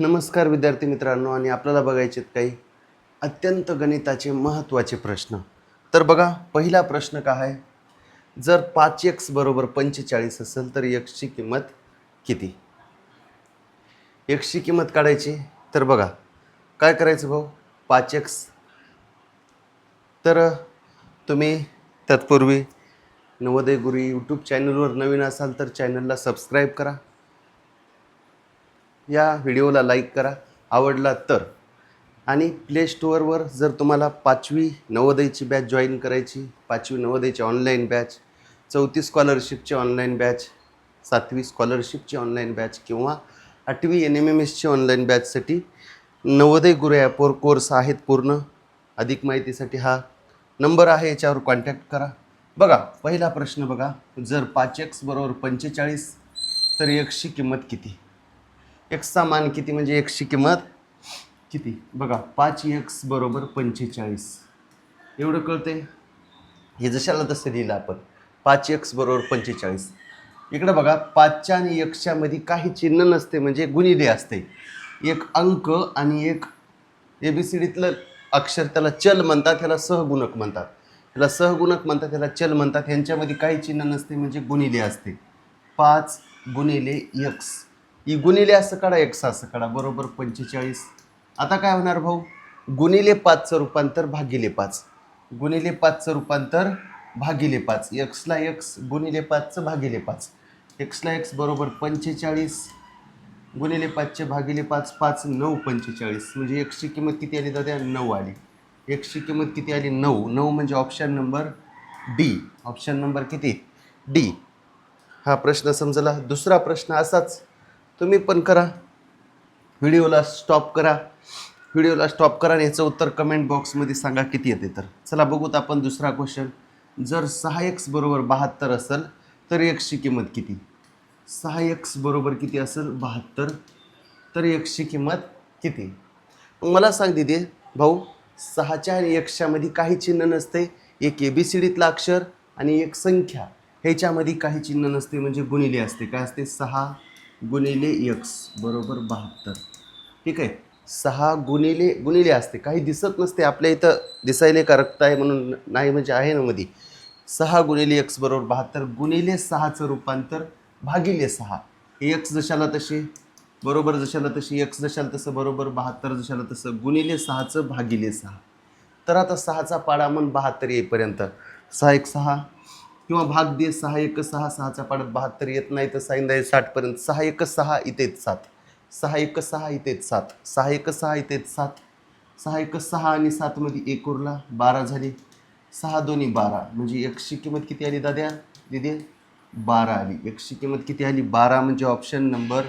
नमस्कार विद्यार्थी मित्रांनो, आणि आपल्याला बघायचे काही अत्यंत गणिताचे महत्त्वाचे प्रश्न. तर बघा, पहिला प्रश्न काय आहे? जर 5x बरोबर 45 असेल तर xची किंमत किती? xची किंमत काढायची. तर बघा काय करायचं भाऊ, 5x. तर तुम्ही तत्पूर्वी नवोदय गुरु यूट्यूब चॅनलवर नवीन असाल तर चॅनलला सबस्क्राईब करा, या व्हिडिओला लाईक करा आवडला तर. आणि प्ले स्टोअरवर जर तुम्हाला 5वी नवोदयची बॅच जॉईन करायची, 5वी नवोदयची ऑनलाईन बॅच, 4थी स्कॉलरशिपची ऑनलाईन बॅच, 7वी स्कॉलरशिपची ऑनलाईन बॅच किंवा 8वी NMMSची ऑनलाईन बॅचसाठी नवोदय गुरु ॲपवर कोर्स आहेत पूर्ण. अधिक माहितीसाठी हा नंबर आहे, याच्यावर कॉन्टॅक्ट करा. बघा पहिला प्रश्न बघा, जर 5x बरोबर 45 तर xची किंमत किती? एक्सचा मान किती म्हणजे एक्सची किंमत किती? बघा 5x बरोबर 45 एवढं कळते. हे जशाला तसं लिहिलं आपण, 5x बरोबर 45. इकडं बघा 5च्या आणि एक्सच्या मध्ये काही चिन्ह नसते, म्हणजे गुणिले असते. एक अंक आणि एक ABCDतलं अक्षर, त्याला चल म्हणतात, त्याला सहगुणक म्हणतात. त्याला सहगुणक म्हणतात, त्याला चल म्हणतात. ह्यांच्यामध्ये काही चिन्ह नसते, म्हणजे गुणिले असते. 5 गुणिले x, ही गुणिले असं काढा, x असं काढा, बरोबर 45. आता काय होणार भाऊ, गुणिले 5चं रूपांतर भागिले 5, गुणिले 5चं रूपांतर भागिले 5, एक्सला x गुणिले 5चं भागिले 5, एक्सला x बरोबर 45 गुणिले 5चे भागिले 5, 5 9 45, म्हणजे एक्सची किंमत किती आली दादा? 9 आली. एक्सची किंमत किती आली? 9. 9 म्हणजे option number D. Option number किती? डी. हा प्रश्न समजला. दुसरा प्रश्न असाच तुम्ही पण करा. व्हिडिओला स्टॉप करा, व्हिडिओला स्टॉप करा आणि याचं उत्तर कमेंट बॉक्समध्ये सांगा किती येते. तर चला बघूत आपण दुसरा क्वेश्चन. जर 6x बरोबर 72 असेल तर एक्सची किंमत किती? 6x बरोबर किती असेल? 72. तर एक्सची किंमत किती? मला सांग दिदी भाऊ, 6च्या आणि एक्सच्या मध्ये काही चिन्ह नसते. एक ABCDतला अक्षर आणि एक संख्या, ह्याच्यामध्ये काही चिन्ह नसते, म्हणजे गुणिले असते. काय असते? 6 गुणिले x बरोबर 72. ठीक आहे, 6 गुणिले गुणिले असते, काही दिसत नसते. आपल्या इथं दिसायले का रक्त आहे म्हणून नाही, म्हणजे आहे ना मध्ये. 6 गुणिले x बरोबर 72 गुणिले 6चं रूपांतर भागिले 6. x जशाला तशी बरोबर जशाला तशी, x जशाला तसं बरोबर 72 जशाला तसं, गुणिले 6चं भागिले 6. तर आता 6चा पाडा म्हण 72 येईपर्यंत 6 1 6 किंवा भाग दे, 6 1 6, 6चा पाड्यात 72 येत नाही तर साईन द्याय 60 पर्यंत. 6 1 6 इथेच 7, 6 1 6 इथेच 7, 6 1 6 इथेच 7, 6 1 6 आणि 7 मध्ये 1 उरला, 12 झाली. 6 2 12, म्हणजे एक्सची किंमत किती आली दाद्या दिदी? 12 आली. एक्सची किंमत किती आली? 12, म्हणजे ऑप्शन नंबर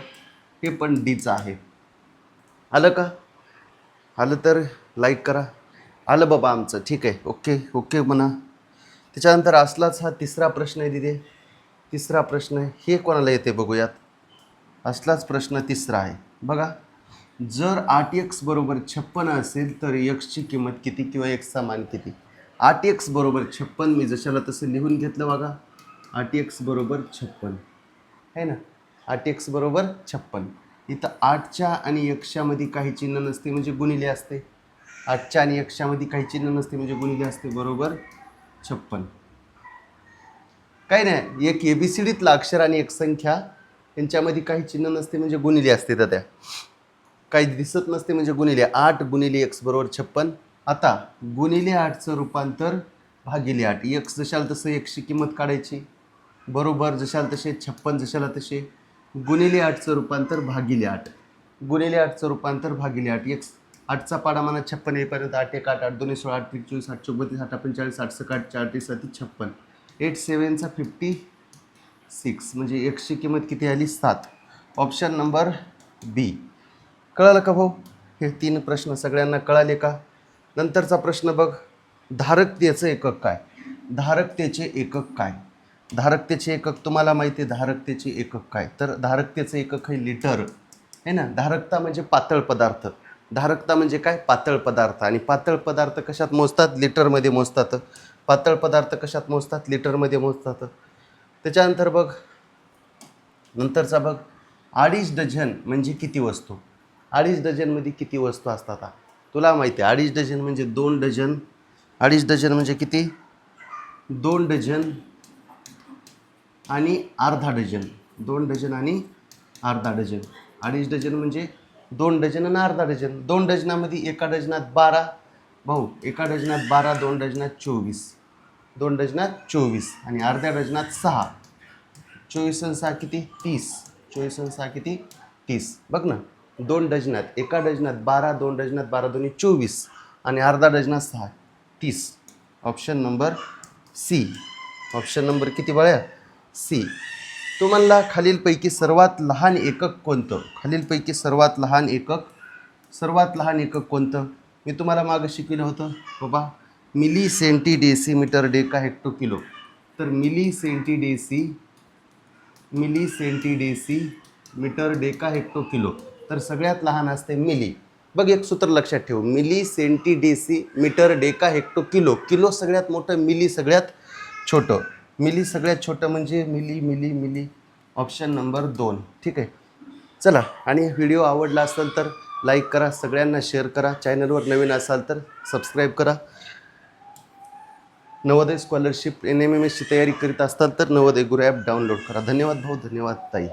हे पण डीचा आहे. आलं का? आलं तर लाईक करा. आलं बाबा आमचं, ठीक आहे, ओके ओके म्हणा. त्याच्यानंतर असलाच हा तिसरा प्रश्न आहे दिदे. तिसरा प्रश्न हे कोणाला येते बघूयात. असलाच प्रश्न तिसरा आहे बघा. जर 8x बरोबर 56 असेल तर एक्सची किंमत किती किंवा एक्सचा मान किती? 8x बरोबर 56, मी जशाला तसं लिहून घेतलं बघा. 8x बरोबर 56 आहे ना, 8x बरोबर 56. इथं 8च्या आणि 1च्या मध्ये काही चिन्ह नसते, म्हणजे गुणिले असते. 8च्या आणि 1च्या मध्ये काही चिन्ह नसते, म्हणजे गुणिले असते, बरोबर 56. काही नाही, एक ABCDतला अक्षर आणि एक संख्या, यांच्यामध्ये काही चिन्ह नसते, म्हणजे गुणिले असते. तर त्या काही दिसत नसते, म्हणजे गुणिले. 8 गुणिले x बरोबर 56. आता गुणिले 8चं रूपांतर भागिले 8. x जशाला तसं एक्सची किंमत काढायची, बरोबर जशाला तसे 56 जशाला तसे, गुणिले 8चं रूपांतर भागिले 8, गुणिले 8चं रूपांतर भागिले 8. x 8चा पाडा म्हणा 56 येईपर्यंत. 8 1 8 8 2 16 8 3 24 8 34 8 45 8 6 8 4 3 7 56, 8 7 56, म्हणजे एक्सची किंमत किती आली? 7. ऑप्शन नंबर बी. कळालं का भाऊ? हे 3 प्रश्न सगळ्यांना कळाले का? नंतरचा प्रश्न बघ, धारकतेचं एकक काय? धारकतेचे एकक काय? धारकतेचे एकक तुम्हाला माहिती आहे. धारकतेचे एकक काय? तर धारकतेचं एकक हे लिटर आहे ना. धारकता म्हणजे पातळ पदार्थ. धारकता म्हणजे काय? पातळ पदार्थ. आणि पातळ पदार्थ कशात मोजतात? लिटरमध्ये मोजतात. पातळ पदार्थ कशात मोजतात? लिटरमध्ये मोजतात. त्याच्यानंतर बघ, नंतरचा बघ, 2.5 डझन म्हणजे किती वस्तू? अडीच डझनमध्ये किती वस्तू असतात? तुला माहिती आहे अडीच डझन म्हणजे 2 डझन. अडीच डझन म्हणजे किती? 2 डझन आणि अर्धा डझन. 2 डझन आणि अर्धा डझन. अडीच डझन म्हणजे 2 डझन आणि अर्धा डझन. 2 डझनामध्ये एका डझनात 12 भाऊ, एका डझनात 12, 2 डझनात 24, 2 डझनात 24 आणि अर्ध्या डझनात 6. 24 आणि 6 किती? 30. 24 आणि 6 किती? 30. बघ ना, 2 डझनात, एका डझनात 12, 2 डझनात 12 दोन्ही 24 आणि अर्धा डझनात 6, 30. Option number C. Option number किती बाळ्या? सी. तो म्हणला खालीलपैकी सर्वात लहान एकक कोणतं? खालीलपैकी सर्वात लहान एकक कोणतं? मी तुम्हाला मागं शिकवलं होतं बाबा, milli centi decimetre deca hecto kilo. तर milli centi deci metre deca hecto kilo. तर सगळ्यात लहान असते मिली. बघ एक सूत्र लक्षात ठेव, milli centi deci metre deca hecto kilo. Kilo सगळ्यात मोठं, मिली सगळ्यात छोटं. मिली सगळ्यात छोटं म्हणजे मिली. Option number 2. ठीक आहे. चला, आणि व्हिडिओ आवडला असेल तर लाईक करा, सगळ्यांना शेअर करा, चॅनलवर नवीन असाल तर सबस्क्राईब करा. नवोदय स्कॉलरशिप NMMSची तयारी करीत असाल तर नवोदय गुरु ॲप डाउनलोड करा. धन्यवाद भाऊ, धन्यवाद ताई.